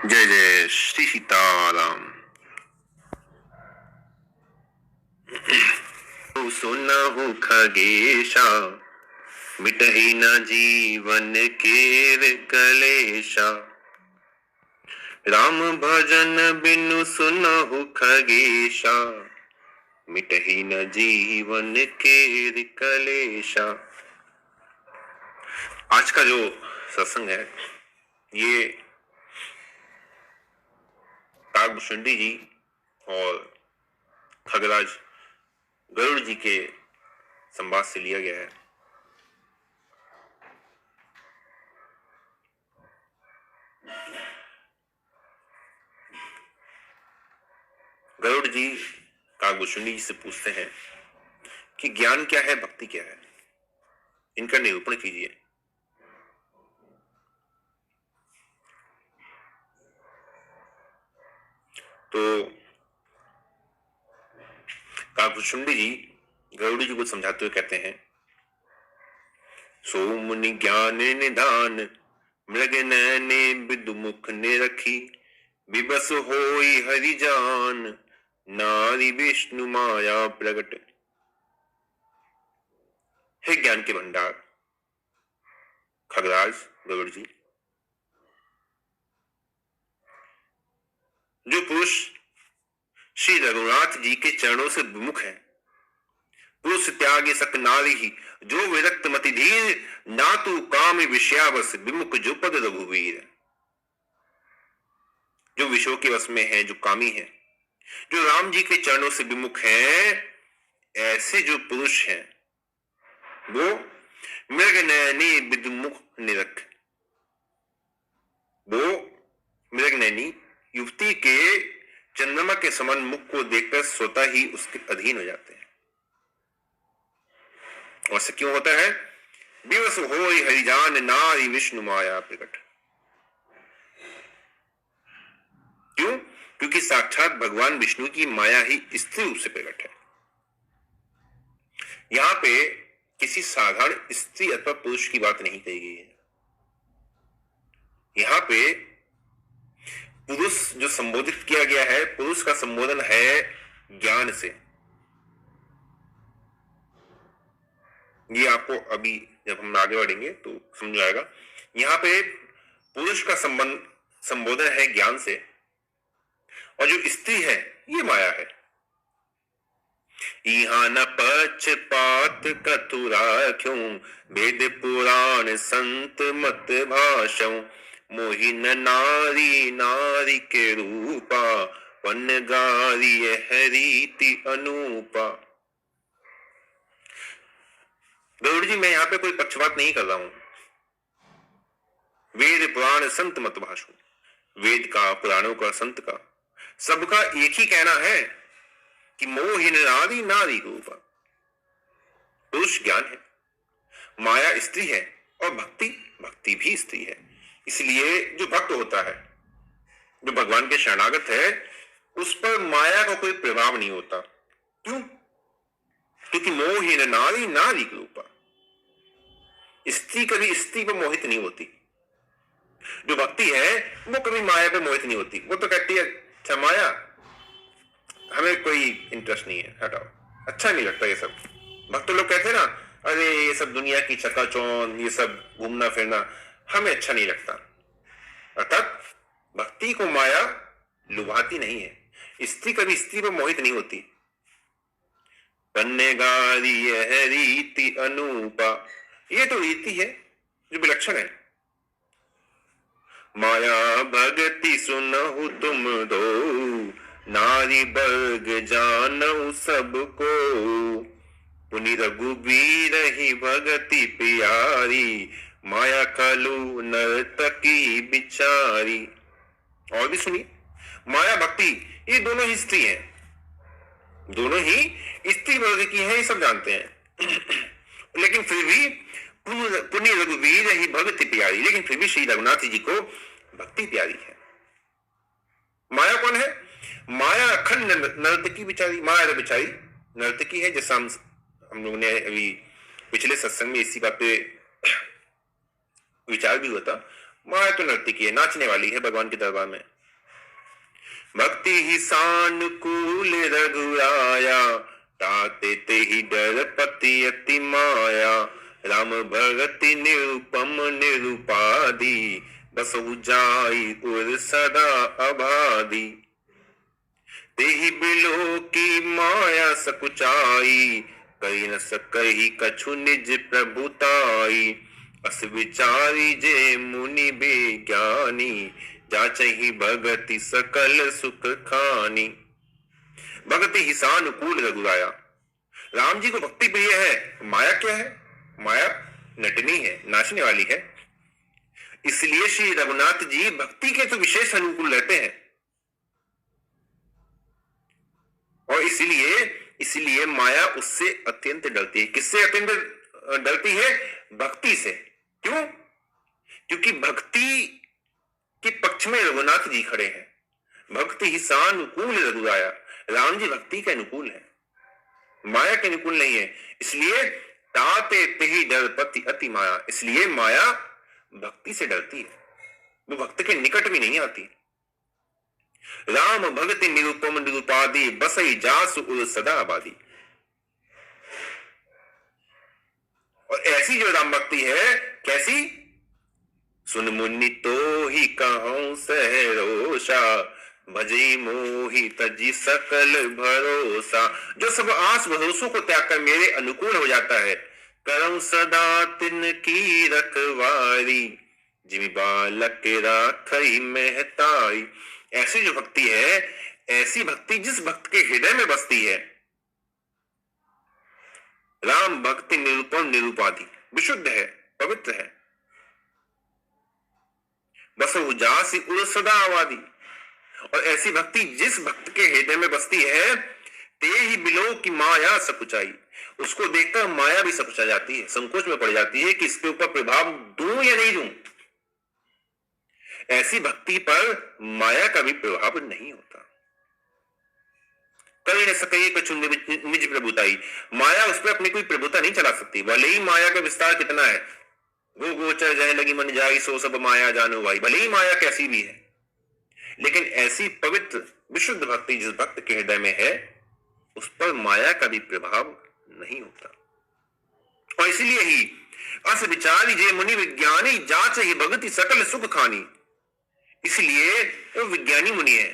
जय जय श्री सीताराम। सुनहु खगेशा, मिटहि न जीवन केर कलेशा। राम भजन बिनु सुनहु खगेशा, मिटहि न जीवन केर कलेशा। आज का जो सत्संग है ये काकभूषुंडी जी और खगराज गरुड़ जी के संवाद से लिया गया है। गरुड़ जी काकभूषुंडी जी से पूछते हैं कि ज्ञान क्या है, भक्ति क्या है, इनका निरूपण कीजिए। तो काकभूषुंडी जी गरुड़ जी को समझाते हुए कहते हैं, सो मुनि ज्ञान निधान, मृग नैने विदु मुख ने रखी। विबस होई हरि जान, नारी विष्णु माया प्रगट। हे ज्ञान के भंडार खगराज गरुड़ जी, जो पुरुष श्री रघुनाथ जी के चरणों से विमुख है, पुरुष त्यागे सक नारी ही, जो विरक्त मति धीर, ना तू काम विषयावस विमुख जो पद रघुवीर। जो विषयों के वश में है, जो कामी है, जो राम जी के चरणों से विमुख है, ऐसे जो पुरुष हैं वो मृग नयनी विदुमुख निरख, वो मृग नयनी युवती के चंद्रमा के समान मुख को देखकर स्वतः ही उसके अधीन हो जाते हैं। ऐसा क्यों होता है? विवश होई हरिजान, नारी विष्णु माया प्रकट। क्यों? क्योंकि साक्षात भगवान विष्णु की माया ही स्त्री रूप से प्रकट है। यहां पे किसी साधारण स्त्री अथवा पुरुष की बात नहीं कही गई है। यहां पे पुरुष जो संबोधित किया गया है, पुरुष का संबोधन है ज्ञान से। ये आपको अभी जब हम आगे बढ़ेंगे तो समझ आएगा। यहां पे पुरुष का संबोधन है ज्ञान से, और जो स्त्री है ये माया है। यहाँ न पक्षपात कतुरा क्यों, वेद पुराण संत मत भाषौ। मोहिन नारी नारी के रूपा, वन गारी है रीति अनूपा। गरुड़ जी, मैं यहाँ पे कोई पक्षपात नहीं कर रहा हूं। वेद पुराण संत मत भाषौ, वेद का, पुराणों का, संत का, सबका एक ही कहना है कि मोहिन नारी नारी रूपा। पुरुष ज्ञान है, माया स्त्री है, और भक्ति भक्ति भी स्त्री है। इसलिए जो भक्त होता है, जो भगवान के शरणागत है, उस पर माया का कोई प्रभाव नहीं होता। क्यों? क्योंकि मोहिन नारी नारी रूपा। स्त्री कभी स्त्री पर मोहित नहीं होती। जो भक्ति है वो कभी माया पे मोहित नहीं होती। वो तो कहती है, अच्छा माया, हमें कोई इंटरेस्ट नहीं है, हटाओ, अच्छा नहीं लगता ये सब। भक्त लोग कहते हैं ना, अरे ये सब दुनिया की चकाचौंध, ये सब घूमना फिरना हमें अच्छा नहीं लगता। अर्थात भक्ति को माया लुभाती नहीं है। स्त्री कभी स्त्री पर मोहित नहीं होती। कन्यागारी है रीति अनूपा, ये तो रीति है जो विलक्षण है। माया भगति सुनहु तुम दो, नारी वर्ग जानऊ सबको। पुनि रघुबीर ही भगति प्यारी, माया खलु नर्तकी बिचारी। और भी सुनिए, माया भक्ति ये दोनों ही स्त्री हैं, दोनों ही स्त्री वर्ग की हैं, ये सब जानते हैं। लेकिन फिर भी पुनि रघुबीर ही भगति प्यारी, लेकिन फिर भी श्री रघुनाथ जी को भक्ति प्यारी है। माया कौन है? माया अखंड नर्तकी बिचारी। माया बिचारी नर्तकी है, जैसा हम लोगों ने अभी पिछले सत्संग में इसी बात पे विचार भी हुआ था। माया तो नर्तकी है, नाचने वाली है भगवान के दरबार में। भक्ति ही सानुकूल रघुराया, ताते ते ही डरपति अति माया। राम भगति निरुपम निरुपाधि, बसहु जाई उर सदा अबाधि। तेहि बिलो की माया सकुचाई, कही न सकही कछु निज प्रभुताई। अस विचारी जे मुनि बेज्ञानी, जाचहि भगति सकल सुख खानी। भगति ही सानुकूल रघुराया। राम जी को भक्ति प्रिय है। माया क्या है? माया नटनी है, नाचने वाली है। इसलिए श्री रघुनाथ जी भक्ति के तो विशेष अनुकूल रहते हैं, और इसलिए माया उससे अत्यंत डरती है। किससे अत्यंत डरती है? भक्ति से। क्यों? क्योंकि भक्ति के पक्ष में रघुनाथ जी खड़े हैं। भक्ति ही सानुकूल रघुराया। राम जी भक्ति के अनुकूल है, माया के अनुकूल नहीं है। इसलिए ताते तेहि डरपति अति माया। इसलिए माया भक्ति से डरती है, वो भक्त के निकट भी नहीं आती। राम भगति निरुपम निरुपाधि, बसई जासु उर सदा आबादी। और ऐसी जो राम भक्ति है, कैसी? सुन मुनि तो ही कहूं सहरोषा, भजई मोहि तजी सकल भरोसा। जो सब आस भरोसों को त्याग कर मेरे अनुकूल हो जाता है, करऊं सदा तिन की रखवारी, जिमि बालक राखई महताई। ऐसी जो भक्ति है, ऐसी भक्ति जिस भक्त के हृदय में बसती है। राम भक्ति निरुपम निरुपाधि, विशुद्ध है, पवित्र है। बसहु जासि उर सदा आबादी। और ऐसी भक्ति जिस भक्त के हृदय में बसती है, ते ही बिलो की माया सकुचाई। उसको देखकर माया भी सकुचा जाती है, संकोच में पड़ जाती है कि इसके ऊपर प्रभाव दूं या नहीं दूं। ऐसी भक्ति पर माया का भी प्रभाव नहीं होता। कभी न सके कछु निज प्रभुताई। माया उस पर अपनी कोई प्रभुता नहीं चला सकती, भले ही माया का विस्तार कितना है। गो गोचर जह लगी मन जाई, सो सब माया जानो भाई। भले ही माया कैसी भी है, लेकिन ऐसी पवित्र विशुद्ध भक्ति जिस भक्त के हृदय में है, उस पर माया का भी प्रभाव नहीं होता। और इसलिए ही अस विचारी जे मुनि विज्ञानी, जांच ही भगति सकल सुख खानी। इसलिए वो विज्ञानी मुनि है।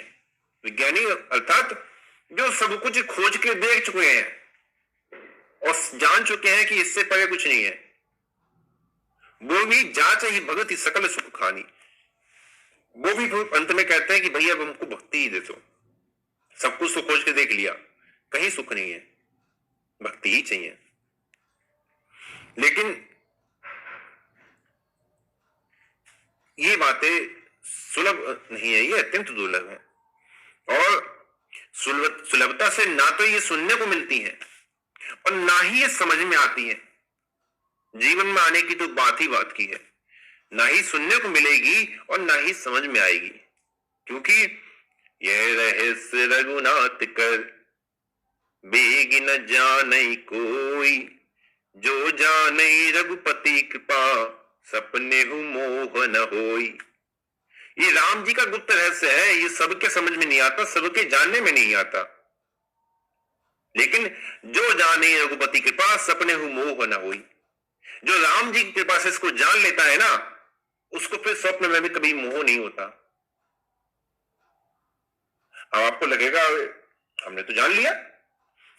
विज्ञानी अर्थात जो सब कुछ खोज के देख चुके हैं और जान चुके हैं कि इससे परे कुछ नहीं है, वो भी जांच ही भगति सकल सुख खानी। वो भी अंत में कहते हैं कि भैया अब हमको भक्ति ही दे दो। सब कुछ तो खोज के देख लिया, कहीं सुख नहीं है, भक्ति ही चाहिए। लेकिन ये बातें सुलभ नहीं है, ये अत्यंत दुर्लभ है। और सुलभता से ना तो ये सुनने को मिलती है और ना ही ये समझ में आती है। जीवन में आने की तो बात ही बात की है। ना ही सुनने को मिलेगी और ना ही समझ में आएगी, क्योंकि यह रहस्य रघुनाथ कर, बेग न जाने कोई। जो जाने रघुपति कृपा, सपने हु मोह न होई। ये राम जी का गुप्त रहस्य है। ये सबके समझ में नहीं आता, सबके जानने में नहीं आता। लेकिन जो जाने रघुपति कृपा, सपने हु मोह न होई। जो राम जी की कृपा से इसको जान लेता है ना, उसको फिर स्वप्न में भी कभी मोह नहीं होता। अब आपको लगेगा हमने तो जान लिया,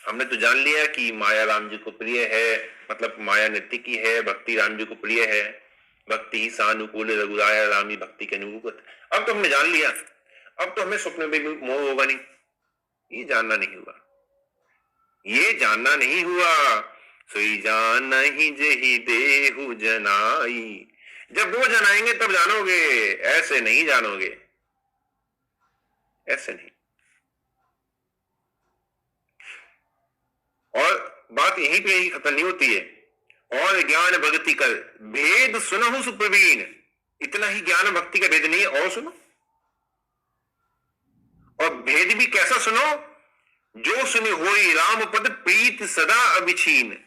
हमने तो जान लिया कि माया राम जी को प्रिय है, मतलब माया नित्य की है, भक्ति राम जी को प्रिय है, भक्ति ही सानुकूल रघुराया, राम ही भक्ति के अनुकूल। अब तो हमने जान लिया, अब तो हमें स्वप्न में भी मोह होगा नहीं। ये जानना नहीं हुआ, ये जानना नहीं हुआ। सोई जान ही जेहि देहु जनाई। जब वो जनाएंगे तब जानोगे, ऐसे नहीं जानोगे, ऐसे नहीं। और बात यहीं पे ही खत्म नहीं होती है। और ज्ञान भक्ति कर, भेद सुनहु सुप्रवीण। इतना ही ज्ञान भक्ति का भेद नहीं है, और सुनो। और भेद भी कैसा सुनो? जो सुनि होई राम पद प्रीत सदा अभिछीन।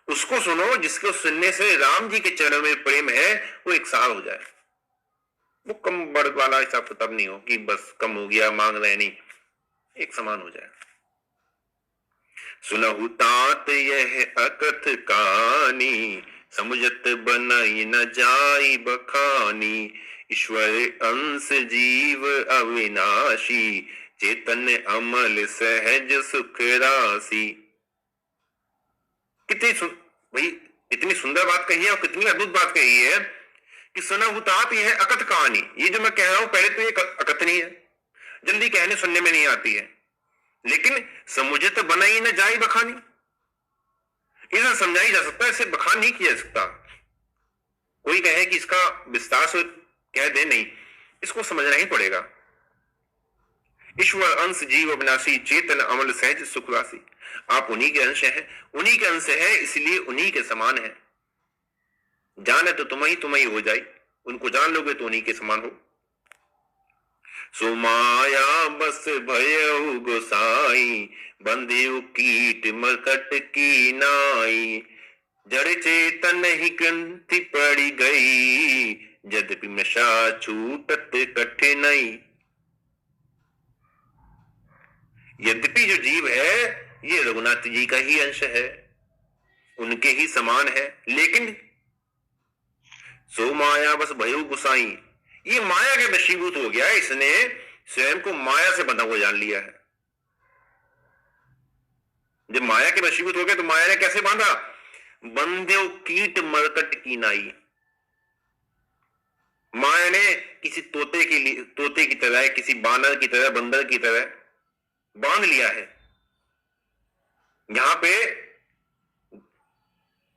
उसको सुनो जिसको सुनने से राम जी के चरणों में प्रेम है, वो एक सार हो जाए। वो कम बढ़ वाला हिसाब किताब नहीं हो कि बस कम हो गया मांग रहे, नहीं, एक समान हो जाए। सुनहु तात यह अकथ कहानी, समुझत बनाई न जाई बखानी। ईश्वर अंश जीव अविनाशी, चेतन अमल सहज सुख राशि। कितनी भाई इतनी सुंदर बात कही है और कितनी अद्भुत बात कही है कि सुनहु तात यह अकथ कहानी। ये जो मैं कह रहा हूं पहले तो ये अकथनीय है, जल्दी कहने सुनने में नहीं आती है, लेकिन समुझत बनाई न जाई बखानी, इसे समझाई जा सकता है, इसे बखान नहीं किया जा सकता। कोई कहे कि इसका विस्तार से कह दे, नहीं, इसको समझना ही पड़ेगा। ईश्वर अंश जीव अविनाशी, चेतन अमल सहज सुख राशि। आप उन्हीं के अंश हैं, उन्हीं के अंश है, इसलिए उन्हीं के समान है। जाने तो तुम ही हो जाए, उनको जान लोगे तो उन्हीं के समान हो। सो माया बस भयउ गोसाई, बंधेउ कीट मरकट की नाई। जड़ चेतन ही ग्रंथि पड़ी गई, यद्यपि नशा छूटत कठिनाई। यद्यपि जो जीव है ये रघुनाथ जी का ही अंश है, उनके ही समान है, लेकिन सो माया बस भयउ गोसाई, ये माया के वशीभूत हो गया, इसने स्वयं को माया से बंधा हुआ जान लिया है। जब माया के वशीभूत हो गया तो माया ने कैसे बांधा? बंधे कीट मरकट की नाई। माया ने किसी तोते की तरह, किसी बानर की तरह, बंदर की तरह बांध लिया है। यहां पे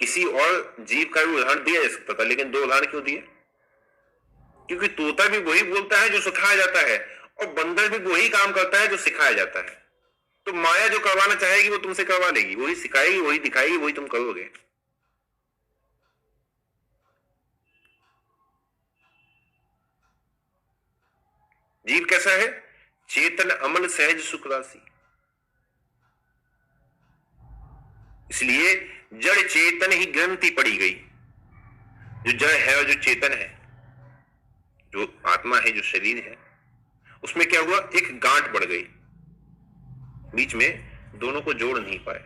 किसी और जीव का भी उदाहरण दिया जा सकता था, लेकिन दो उदाहरण क्यों दिए? क्योंकि तोता भी वही बोलता है जो सिखाया जाता है, और बंदर भी वही काम करता है जो सिखाया जाता है। तो माया जो करवाना चाहेगी वो तुमसे करवा लेगी, वही सिखाएगी, वही दिखाएगी, वही तुम करोगे। जीव कैसा है? चेतन अमल सहज सुख राशि। इसलिए जड़ चेतन ही ग्रंथि पड़ी गई। जो जड़ है और जो चेतन है, जो आत्मा है, जो शरीर है, उसमें क्या हुआ? एक गांठ बढ़ गई, बीच में दोनों को जोड़ नहीं पाए,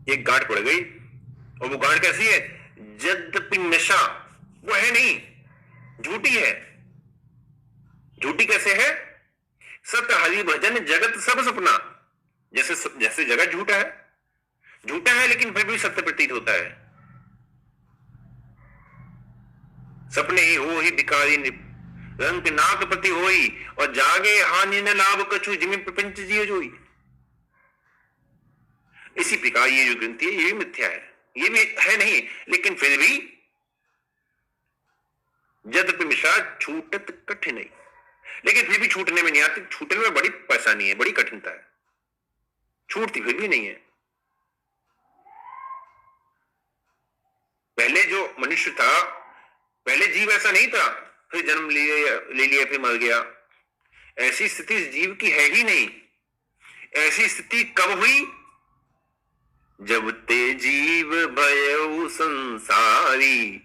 एक गांठ पड़ गई। और वो गांठ कैसी है? यद्यपि नशा, वो है नहीं, झूठी है। झूठी कैसे है? सत्य हरि भजन जगत सब सपना। जैसे जगत झूठा है लेकिन फिर भी सत्य प्रतीत होता है। सपने ही हो ही भिखारी रंग नाक प्रति होई, और जागे हानि न लाभ कछु, जिमी प्रपंच जियो जोई। इसी प्रकार ये जो ग्रंथि है ये भी मिथ्या है, ये भी है नहीं, लेकिन फिर भी यद्यपि मिशा छूटत कठिन नहीं, लेकिन फिर भी छूटने में नहीं आती। छूटने में बड़ी परेशानी है, बड़ी कठिनता है, छूटती फिर भी नहीं है। पहले जो मनुष्य था, पहले जीव ऐसा नहीं था, फिर जन्म ले लिया फिर मर गया। ऐसी स्थिति इस जीव की है ही नहीं। ऐसी स्थिति कब हुई? जब ते जीव भयउ संसारी,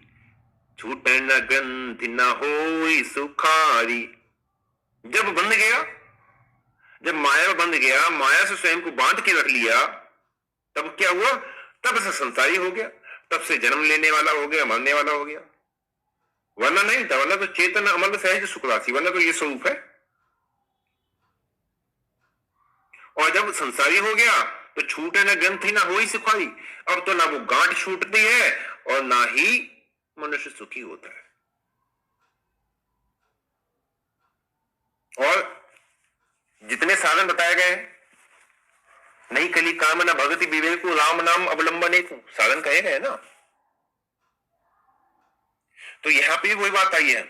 छूटे न ग्रंथि न होई सुखारी। जब बंध गया, जब माया बंध गया, माया से स्वयं को बांध के रख लिया, तब क्या हुआ? तब से संसारी हो गया, तब से जन्म लेने वाला हो गया, मरने वाला हो गया। वरना नहीं था, वरना तो चेतन अमल सहज सुख राशि, वरना तो ये स्वरूप है। और जब संसारी हो गया तो छूटे न ग्रंथि ना होई सुखारी। अब तो ना वो गांठ छूटती है और ना ही मनुष्य सुखी होता है। और जितने साधन बताए गए, नहीं कली काम न भगति विवेक राम नाम अवलंबन, साधन कहे गए ना। तो यहां पे वही बात आई है,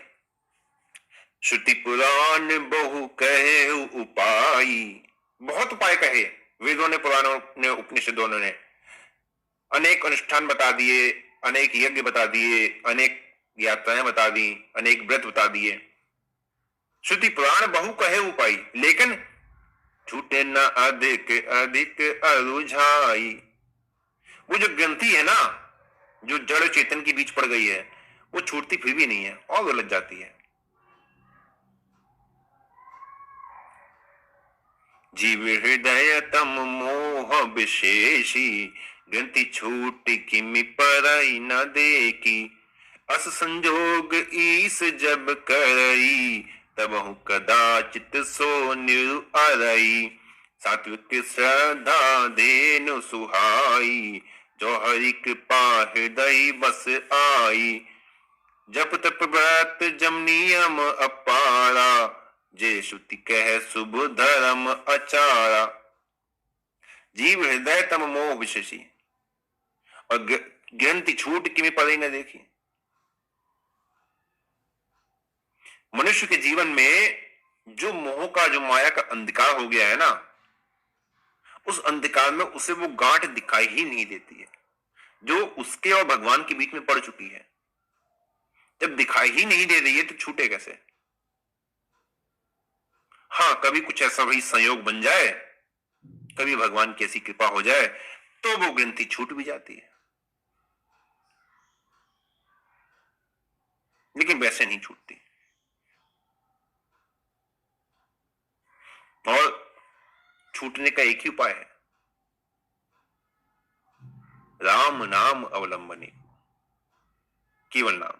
श्रुति पुराण बहु कहे उपाय। बहुत उपाय कहे वेदों ने, पुराणों ने, उपनिषदों ने अनेक अनुष्ठान बता दिए, अनेक यज्ञ बता दिए, अनेक यात्राएं बता दी, अनेक व्रत बता दिए। श्रुति पुराण बहु कहे उपाय, लेकिन छूटे न अधिक अधिक अरुझाई। वो जो ग्रंथि है ना, जो जड़ चेतन के बीच पड़ गई है, वो छूटती फिर भी नहीं है और उलझ जाती है। जीव हृदय तम मोह विशेषी, ग्रंथि छूट किमि परई न देखी। अस संजोग ईस जब करई, तबहु कदाचित सो निरु अरई। सात्विक श्रद्धा धेनु सुहाई, जो हरि कृपा हृदय बस आई। जप तप व्रत जम नियम अपारा, जे श्रुति कह शुभ धर्म अचारा। जीव हृदय तम मोह विशेषी, और ग्रंथि छूट किमि पड़े न देखी। मनुष्य के जीवन में जो मोह का, जो माया का अंधकार हो गया है ना, उस अंधकार में उसे वो गांठ दिखाई ही नहीं देती है जो उसके और भगवान के बीच में पड़ चुकी है। जब दिखाई ही नहीं दे रही है तो छूटे कैसे? हाँ, कभी कुछ ऐसा भी संयोग बन जाए, कभी भगवान की ऐसी कृपा हो जाए तो वो ग्रंथि छूट भी जाती है, लेकिन वैसे नहीं छूटती। और छूटने का एक ही उपाय है, राम नाम अवलंबने। केवल नाम,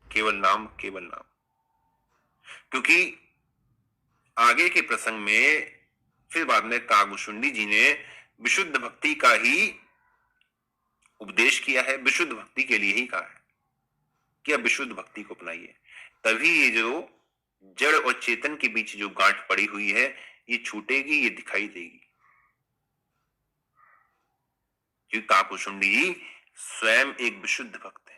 केवल नाम, केवल नाम। क्योंकि आगे के प्रसंग में फिर बाद में कागभूषुंडी जी ने विशुद्ध भक्ति का ही उपदेश किया है, विशुद्ध भक्ति के लिए ही कहा है कि अब विशुद्ध भक्ति को अपनाइए, तभी ये जो जड़ और चेतन के बीच जो गांठ पड़ी हुई है ये छूटेगी, ये दिखाई देगी। क्योंकि कागभूषुंडी जी स्वयं एक विशुद्ध भक्त है।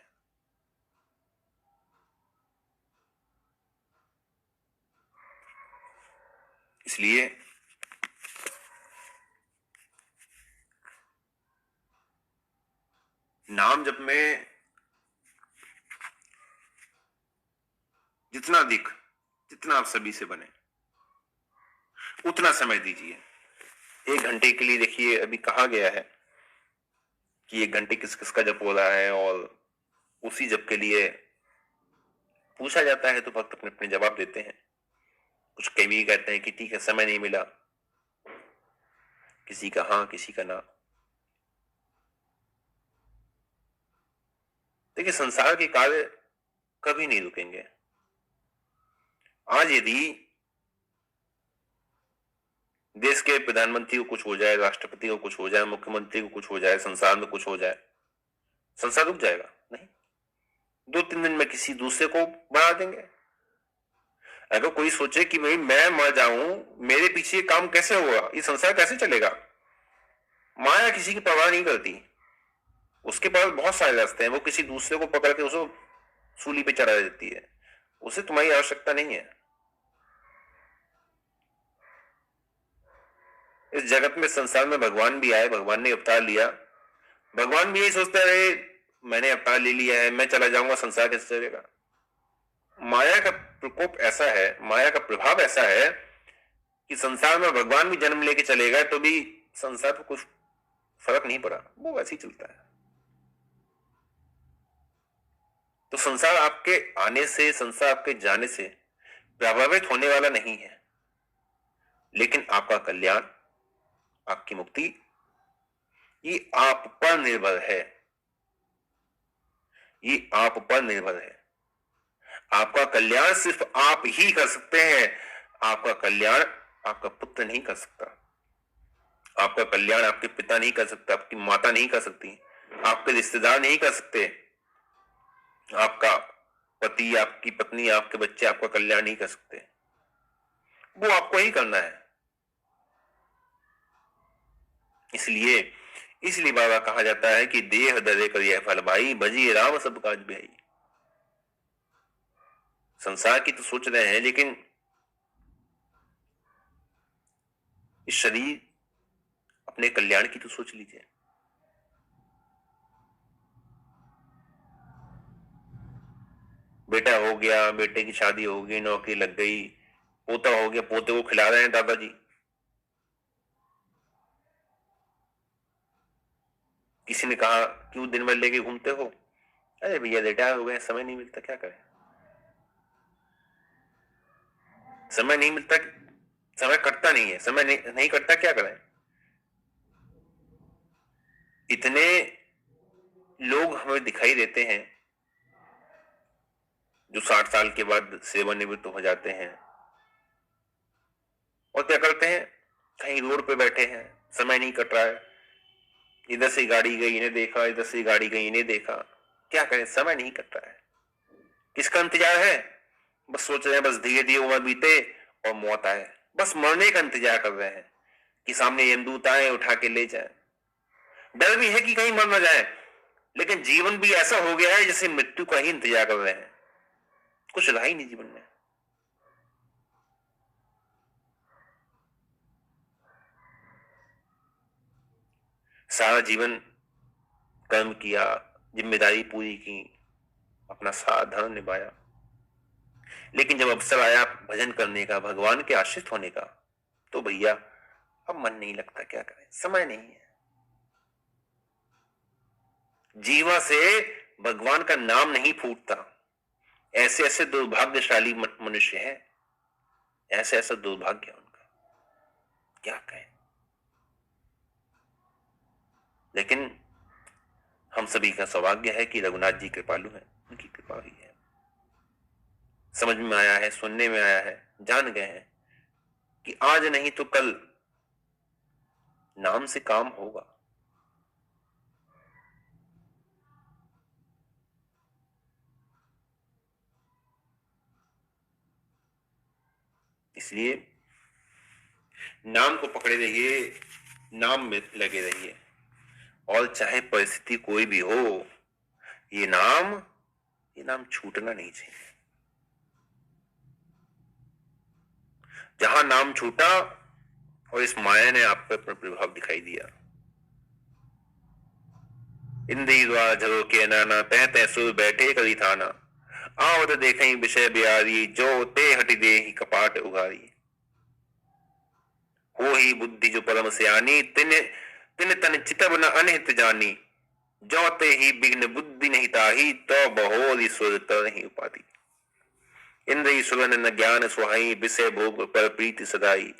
इसलिए नाम जप में जितना अधिक, जितना आप सभी से बने उतना समय दीजिए। 1 घंटे के लिए देखिए, अभी कहा गया है कि 1 घंटे किस किस का जप हो रहा है, और उसी जप के लिए पूछा जाता है तो भक्त अपने अपने जवाब देते हैं। कुछ कवि कहते हैं कि ठीक है समय नहीं मिला, किसी का हाँ किसी का ना। देखिए, संसार के कार्य कभी नहीं रुकेंगे। आज यदि देश के प्रधानमंत्री को कुछ हो जाए, राष्ट्रपति को कुछ हो जाए, मुख्यमंत्री को कुछ हो जाए, संसार में कुछ हो जाए, संसार रुक जाएगा? नहीं, 2-3 दिन में किसी दूसरे को बना देंगे। अगर कोई सोचे कि मैं मर जाऊं, मेरे पीछे ये काम कैसे होगा, ये संसार कैसे चलेगा? माया किसी की परवाह नहीं करती, उसके पास बहुत सारे रास्ते हैं, वो किसी दूसरे को पकड़ के उसको सूली पे चढ़ा देती है। उसे तुम्हारी आवश्यकता नहीं है। इस जगत में, संसार में भगवान भी आए, भगवान ने अवतार लिया, भगवान भी यही सोचते रहे मैंने अवतार ले लिया है, मैं चला जाऊंगा, संसार कैसे चलेगा? माया का प्रकोप ऐसा है, माया का प्रभाव ऐसा है कि संसार में भगवान भी जन्म लेके चले गए तो भी संसार को कुछ फर्क नहीं पड़ा, वो वैसे ही चलता है। तो संसार आपके आने से, संसार आपके जाने से प्रभावित होने वाला नहीं है, लेकिन आपका कल्याण, आपकी मुक्ति, ये आप पर निर्भर है। ये आप पर निर्भर है। आपका कल्याण सिर्फ आप ही कर सकते हैं। आपका कल्याण आपका पुत्र नहीं कर सकता, आपका कल्याण आपके पिता नहीं कर सकता, आपकी माता नहीं कर सकती, आपके रिश्तेदार नहीं कर सकते, आपका पति, आपकी पत्नी, आपके बच्चे आपका कल्याण नहीं कर सकते। वो आपको ही करना है। इसलिए बाबा कहा जाता है कि देह दरे करिए फल भाई, भजिए राम सब काज भाई। संसार की तो सोच रहे हैं, लेकिन इस शरीर, अपने कल्याण की तो सोच लीजिए। बेटा हो गया, बेटे की शादी हो गई, नौकरी लग गई, पोता हो गया, पोते को खिला रहे हैं दादाजी। किसी ने कहा क्यों दिन भर लेके घूमते हो? अरे भैया रिटायर हो गए, समय नहीं मिलता, क्या करें, समय नहीं मिलता। समय कटता नहीं है, समय नहीं कटता, क्या करें। इतने लोग हमें दिखाई देते हैं जो 60 साल के बाद सेवानिवृत्त हो जाते हैं और क्या करते हैं, कहीं रोड पे बैठे हैं, समय नहीं कट रहा है, इधर से गाड़ी गई इन्हें देखा, इधर से गाड़ी गई इन्हें देखा, क्या करें, समय नहीं कट रहा है। किसका इंतजार है, बस सोच रहे हैं बस धीरे धीरे उम्र बीते और मौत आए, बस मरने का इंतजार कर रहे हैं कि सामने यमदूत आए उठा के ले जाए। डर भी है कि कहीं मर न जाए, लेकिन जीवन भी ऐसा हो गया है जैसे मृत्यु का ही इंतजार कर रहे हैं, कुछ रहा ही नहीं जीवन में। सारा जीवन कर्म किया, जिम्मेदारी पूरी की, अपना सारा धर्म निभाया, लेकिन जब अवसर आया भजन करने का, भगवान के आश्रित होने का, तो भैया अब मन नहीं लगता, क्या करें, समय नहीं है। जीवा से भगवान का नाम नहीं फूटता। ऐसे ऐसे दुर्भाग्यशाली मनुष्य हैं, ऐसे ऐसा दुर्भाग्य उनका, क्या कहें। लेकिन हम सभी का सौभाग्य है कि रघुनाथ जी कृपालु हैं, उनकी कृपा हुई है, समझ में आया है, सुनने में आया है, जान गए हैं कि आज नहीं तो कल नाम से काम होगा। इसलिए नाम को पकड़े रहिए, नाम में लगे रहिए, और चाहे परिस्थिति कोई भी हो, ये नाम छूटना नहीं चाहिए। जहां नाम छूटा और इस माया ने आप पर अपना प्रभाव दिखाई दिया, इंद्री द्वारा झरोके नाना, तह तह सुर बैठे करी थाना, आवत देखें विषय बिहारी, जो ते हटि दे ही कपाट उगारी। हो ही बुद्धि जो परम सयानी, तिन तिन तन चितब न अनहित जानी, जो ते ही विघ्न बुद्धि नहीं ताही, तो बहोरी सुर तर नहीं उपाधि। इंद्री सुगन न ज्ञान सुहाई, विषय भोग पर प्रीति सदाई।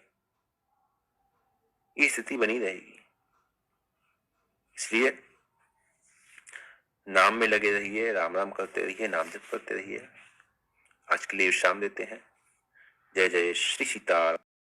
ये स्थिति बनी रहेगी। इसलिए नाम में लगे रहिए, राम राम करते रहिए, नाम जप करते रहिए। आज के लिए विश्राम देते हैं। जय जय श्री सीता।